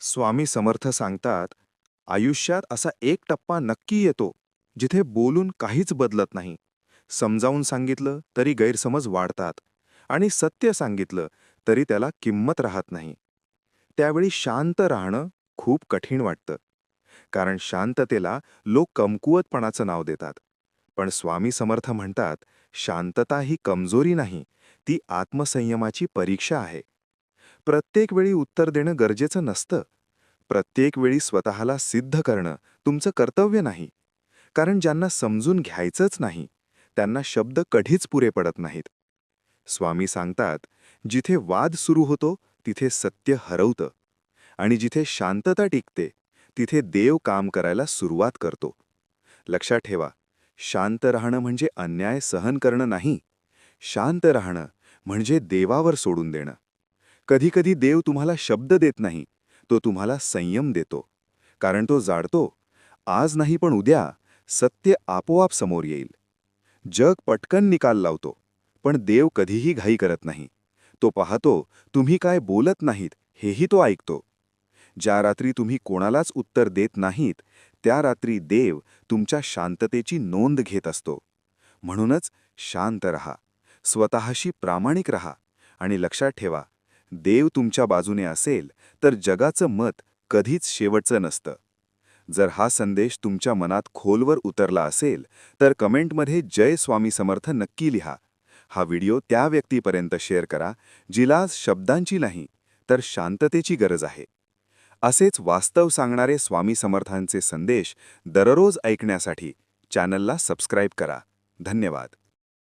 स्वामी समर्थ सांगतात, आयुष्यात असा एक टप्पा नक्की येतो, जिथे बोलून काहीच बदलत नाही. समजावून सांगितलं तरी गैरसमज वाढतात आणि सत्य सांगितलं तरी त्याला किंमत राहत नाही. त्यावेळी शांत राहणं खूप कठीण वाटतं, कारण शांततेला लोक कमकुवतपणाचं नाव देतात. पण स्वामी समर्थ म्हणतात, शांतता ही कमजोरी नाही, ती आत्मसंयमाची परीक्षा आहे. प्रत्येक वेळी उत्तर देणं गरजेचं नसतं. प्रत्येक वेळी स्वतःला सिद्ध करणं तुमचं कर्तव्य नाही. कारण ज्यांना समजून घ्यायचंच नाही, त्यांना शब्द कधीच पुरे पडत नाहीत. स्वामी सांगतात, जिथे वाद सुरू होतो तिथे सत्य हरवतं आणि जिथे शांतता टिकते तिथे देव काम करायला सुरुवात करतो. लक्षात ठेवा, शांत राहणं म्हणजे अन्याय सहन करणं नाही. शांत राहणं म्हणजे देवावर सोडून देणं. कधीकधी देव तुम्हाला शब्द देत नाही, तो तुम्हाला संयम देतो. कारण तो जाणतो, आज नाही पण उद्या सत्य आपोआप समोर येईल. जग पटकन निकाल लावतो, पण देव कधीही घाई करत नाही. तो पाहतो तुम्ही काय बोलत नाहीत हेही तो ऐकतो. ज्या रात्री तुम्ही कोणालाच उत्तर देत नाहीत, त्या रात्री देव तुमच्या शांततेची नोंद घेत असतो. म्हणूनच शांत रहा, स्वतःशी प्रामाणिक रहा आणि लक्षात ठेवा, देव तुमच्या बाजूने असेल तर जगाचं मत कधीच शेवटचं नसतं. जर हा संदेश तुमच्या मनात खोलवर उतरला असेल तर कमेंटमध्ये जय स्वामी समर्थ नक्की लिहा. हा व्हिडिओ त्या व्यक्तीपर्यंत शेअर करा जिला आज शब्दांची नाही तर शांततेची गरज आहे. असेच वास्तव सांगणारे स्वामी समर्थांचे संदेश दररोज ऐकण्यासाठी चॅनलला सबस्क्राईब करा. धन्यवाद.